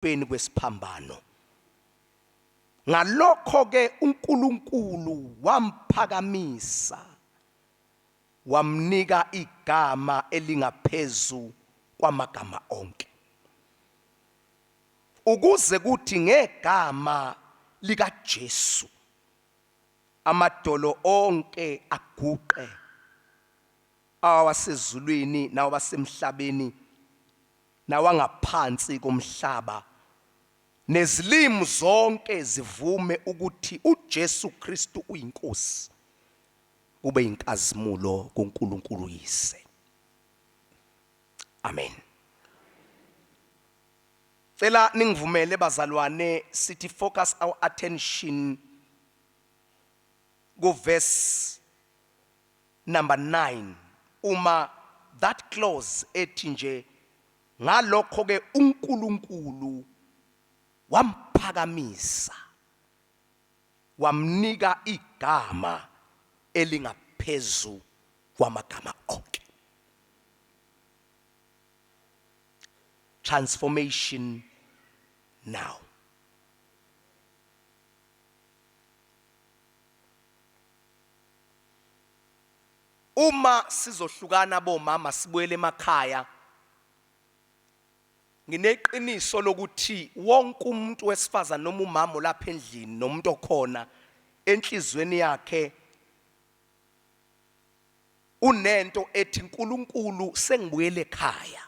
peni kwesiphambano. Ngalokho ke uNkulunkulu wamphakamisa wamnika igama elingaphezu kwamagama onke, ukuze kuthi ngegama likaJesu amadolo onke aguqe, awasezulwini nawasemhlabeni nawangaphansi komhlaba, nezilimi zonke zivume ukuthi uJesu Kristu uyinkosi, kube inkazimulo kuNkulunkulu yise. Amen. Cela ningivumele bazalwane sithi focus our attention go verse number 9. Uma that clause ethi nje ngalokho ke uNkulunkulu wamphakamisa wamnika igama elingaphezu kwamagama onke. Transformation now. Uma sizohlukana bomama sibuyele emakhaya, ngineqiniso lokuthi wonke umuntu wesifazana noma umama lapha endlini nomuntu okhona enhlizweni yakhe unento ethi uNkulunkulu sengibuyele ekhaya.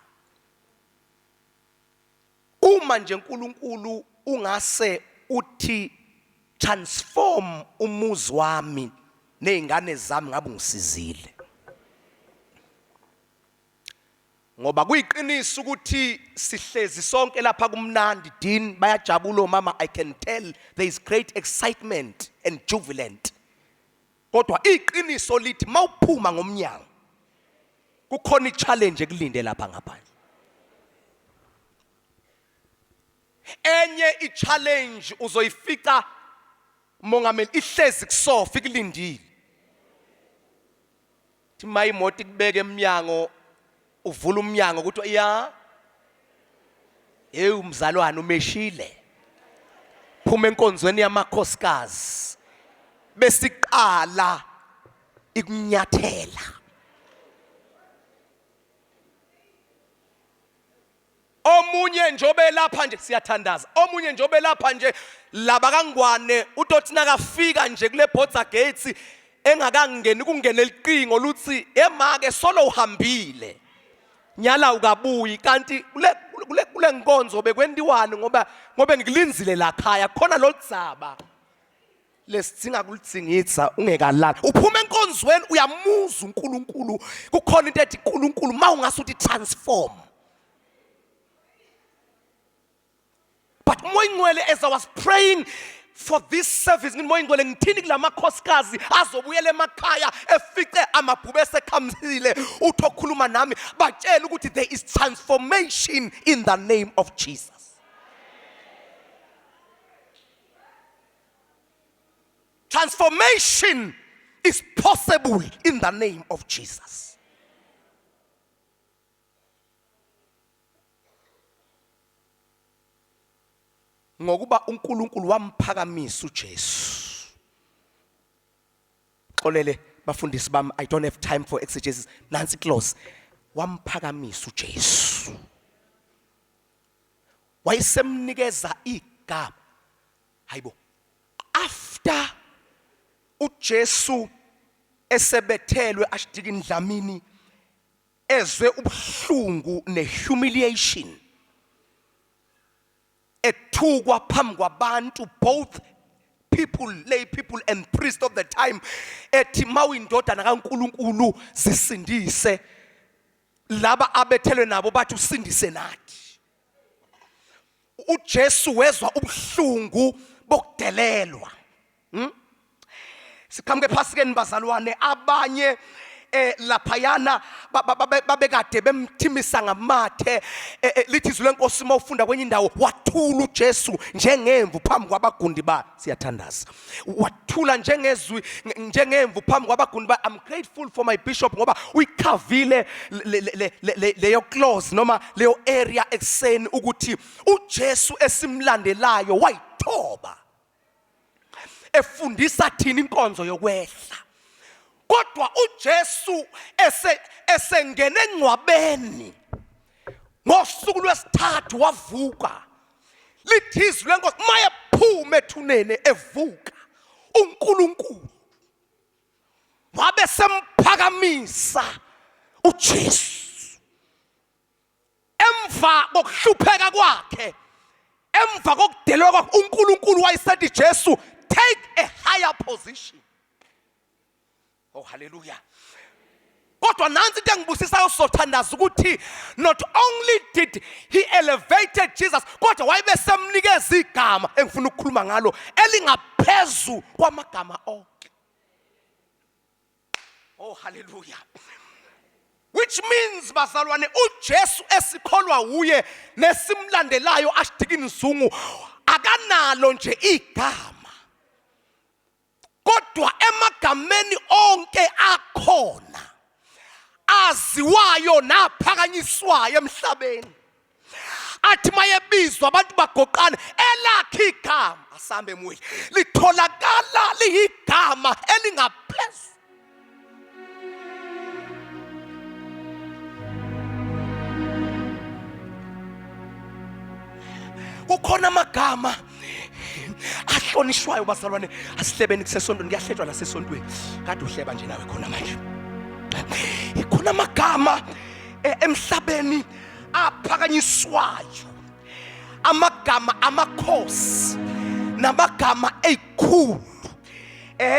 Uma nje uNkulunkulu ungase uthi transform umuzi wami nezingane zami ngabe ngisizile. Ngoba kuyiqiniso ukuthi sihlezi sonke lapha kumnandi dini bayajabula mama, I can tell there is great excitement and jubilant. Kodwa iqiniso lithi mawuphuma ngomnyango kukhona ichallenge ekulinde lapha ngaphandle. Enye ichallenge uzoyifika mongameli ihlezi kusofa ikulindile. Thi mayimoto ikubeke emnyango uvula umnyango ukuthi ya umzalwane umeshile. Phuma enkonzweni yamakhosikazi besiqala ikunyathela. Omunye njobe lapha nje siyathandaza. Omunye njobe lapha nje laba kangwane utothina kafika nje kule Botsa Gates engakangeni kungene liqingo luthi emake solo uhambile. Nyala ukabuyi kanti kule nkonzo bekwendiwani ngoba ngikulinzile la khaya khona lo dzaba lesidinga kulitsingitsa ungekalala. Uphuma enkonzweni uyamuza uNkulunkulu kukhona into ethi uNkulunkulu mawungasuthi transform. But moyingwele, as I was praying for this service, moyingwele ngithini kulamakhosikazi azobuyela emakhaya efice amabhube esekhamzile uthokhuluma nami batshela ukuthi there is transformation in the name of Jesus. Transformation is possible in the name of Jesus. Ngokuba uNkulunkulu wamphakamisa uJesu. Xolele bafundisi bami, I don't have time for exegesis. Nansi close. Wamphakamisa uJesu. Wayesemnikeza igama. Hayibo. After uJesu esebethelwe ashidika indlamini ezwe ubuhlungu nehumiliation, ethukwa phambi kwabantu, both people, lay people and priests of the time, ethi mawuyindodana kaNkulunkulu zisindise, laba abethelwe nabo bathi usindise nathi. uJesu wezwa ubuhlungu bokudelelwa. Sikhamke phasi ke nibazalwane, abanye laphayana babekade bemthimisa ngamathe lithi izwi lenkosi mawufunda kwenye indawo wathula uJesu njengemvu phambi kwabagundi ba siyathandaza wathula njengemvu phambi kwabagundi ba. I'm grateful for my bishop ngoba uyikhavile leyo clause noma leyo area ekseni ukuthi uJesu esimlandelayo wayithoba efundisa thina inkonzo yokwehla. Kodwa uJesu esengene engcwabeni ngosuku lwesithathu wavuka. Lithi izwi lenkosi mayephuma ethuneni evuka uNkulunkulu wabe semphakamisa uJesu emva kokuhlupheka kwakhe, emva kokudelwa kwakhe. uNkulunkulu wayesethi Jesu take a higher position. Oh hallelujah. Kodwa nansi into engibusisayo sothandaza ukuthi not only did he elevated Jesus, kodwa wayibe semnikeza igama engifuna ukukhuluma ngalo elingaphezu kwamagama onke. Oh hallelujah. Which means bazalwane uJesu esikholwa uye nesimlandelayo ashidikini zungu akanalo nje igama. Kodwa emagameni onke akhona aziwayo naphakanyiswayo emhlabeni athi mayebizwa abantu bagoqana elakhe igama asambe moya litholakala liyigama elingaphezulu. Kukhona amagama ahlonishwayo bazalwane asihlebeni kusesontweni kuyahlejwa nasesontweni kade uhleba nje nawe khona manje. Ikhona amagama emhlabeni aphakanyiswayo, amagama amakhosi namagama ezikhulu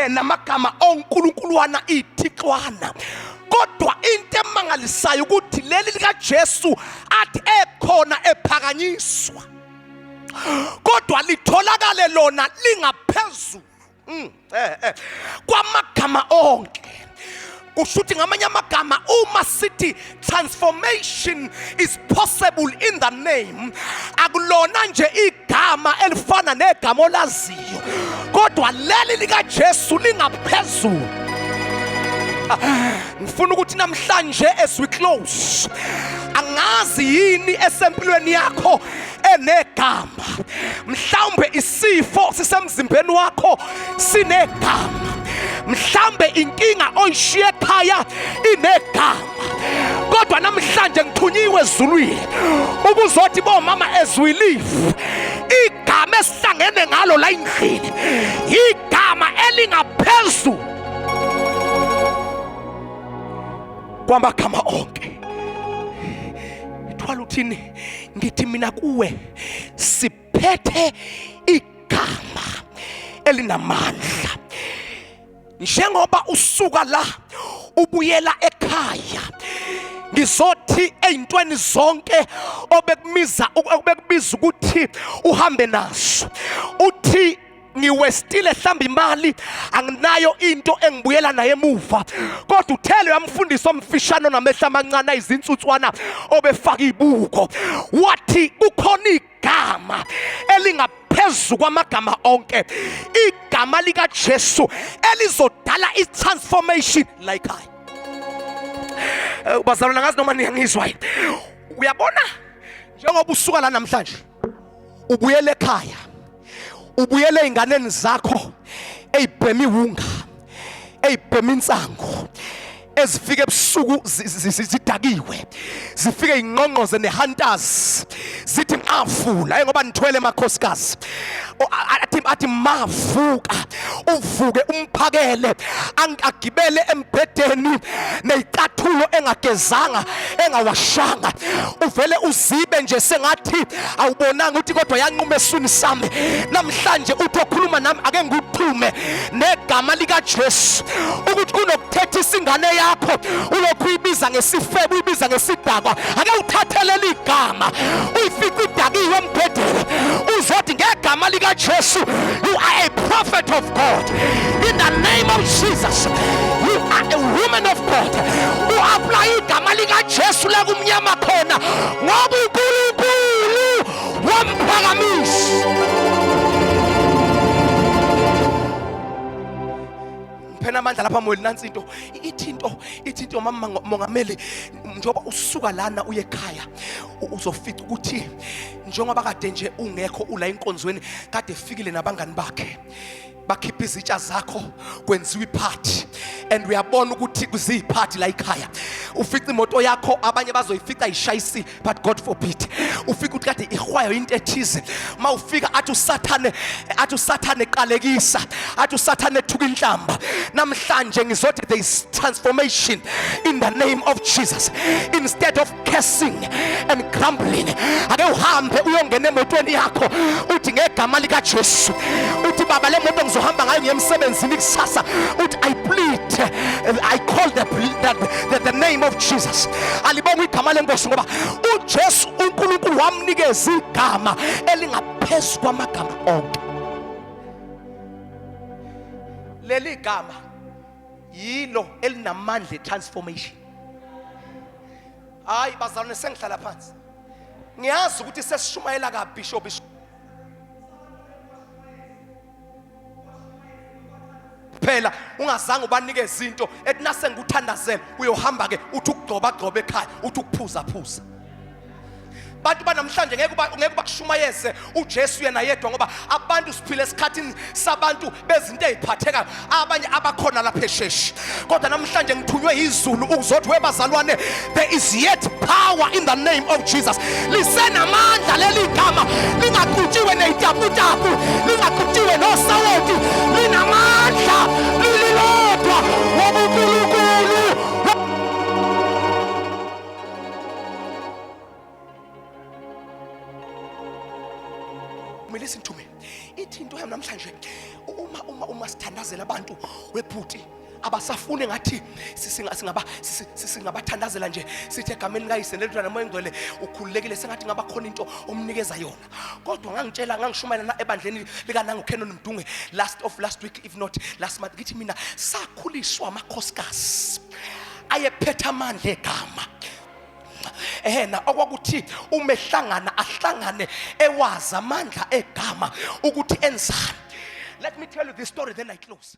namagama onkulunkuluwana ithixwana. Kodwa into emangalisayo ukuthi leli likaJesu athi ekhona ephakanyiswa kodwa litholakale lona lingaphezulu kwamagama onke. Kushuthi ngamanye amagama uma sithi transformation is possible in the name, akulona nje igama elifana negama olaziyo, kodwa leli likaJesu lingaphezulu. Ngifuna ukuthi namhlanje as we close, angazi yini esempilweni yakho enegama. Mhlawumbe isifo sisemzimbeni wakho sinegama, mhlawumbe inkinga oyishiye ekhaya inegama. Kodwa namhlanje ngithunyiwe ezulwini ukuzothi bomama ezwilifu igama esihlangene ngalo la endlini igama elingaphezulu kwamagama onke. Thwala uthini ngithi mina kuwe siphethe igama elinamandla. Njengoba usuka la ubuyela ekhaya ngizothi ezintweni zonke obekubiza ukuthi uhambe nazo, uthi ngiwestile mhlamba imali anginayo into engibuyela naye emuva, kodwa uthele yamfundisa omfishano namehla amancane izinsutswana obefaka ibuko wathi kukhona igama elingaphezu kwamagama onke, igama likaJesu elizodala i-transformation like I. Bazalwana ngazi noma niyangizwa yini? Uyabona njengoba usuka la namhlanje ubuyele ekhaya, ubuyele einganeni zakho eyibhemi wunga, eyibhemi insango, ezifike ebusuku zidakiwe, zifike ingqongqoze nehunters zithi ngavula ngoba nithwele emakhosikazi athi mavuka uvuke umphakele agibele embedeni nezicathulo engagezanga engawashanga, uvele uzibe nje sengathi awubonanga ukuthi kodwa yanquma eswini sami. Namhlanje uthi okhuluma nami ake ngikuphume negama likaJesu ukuthi kunokuthetha isingane yakho ulokhu uyibiza ngesifebe, uyibiza ngesidakwa, ake uthathele ligama uyifike udakiwe embedeni uzothi ngegama likaJesu you are a prophet of God, in the name of Jesus, you are a woman of God who apply igama likaJesu la kumnyama khona ngoba uNkulunkulu wamphakamisa. Phena amandla lapha moyeni nansi ithinto mama mongameli njoba usuka lana uye ekhaya uzofica ukuthi njengoba kade nje ungekho ula inkonzweni kade efikile nabangani bakhe bakhipha izitsha zakho kwenziwa iphathi and uyabona ukuthi kuziphathi la ekhaya ufica imoto yakho abanye bazoyifica ishayisi but God forbid ufika ukuthi kade ihwayo into ethize mawufika athi usathane qalekisa athi usathane ethuka inhlamba namhlanje ngizothi there is transformation in the name of Jesus. Instead of cursing and grumbling ake uhambe uyongena emotweni yakho uthi ngegama likaJesu uthi baba le moto ngizohamba ngayo ngiyemsebenzini kusasa uthi I plead I call the name of Jesus. Alibonga igama lenkosi ngoba uJesu uNkulunkulu wamnikeza igama elingaphezulu kwamagama onke. Leli gama yilo elinamandla transformation. Hayi bazalwane sengihlala phansi. Ngiyazi ukuthi sesishumayela ka bishop phela ungazange ubanikeze izinto ethi nase ngikuthandazela uyohamba ke uthi ukugcoba ekhaya uthi ukuphuza. Bantu banamhlanje ngeke bakushumayeze uJesu yena yedwa ngoba abantu siphile esikhathini sabantu bezinto eziphathekayo abanye abakhona lapha esheshi kodwa namhlanje ngithunywe izulu ukuzothi webazalwane there is yet power in the name of Jesus. Lisenamandla leli gama lingaqhuthiwe nezitaputapu lingaqhuthiwe nosawoti linamandla lililodwa wobuNkulunkulu. Listen to me. Ithinto yami namhlanje uma sithandazela abantu webhuti abasafune ngathi singabathandazela nje sithi egameni likayise nelintwana moya ngcwele ukhululekile sengathi ngaba khona into omnikeza yona kodwa ngangishumayela ebandleni lika nangu Kenon Mdunge last week if not last month ngithi mina sakhuliswa amakhosikazi ayephetha amandla egama ehena okwakuthi umehlangana ahlangane ewazi amandla egama ukuthi enzani. Let me tell you this story then I close.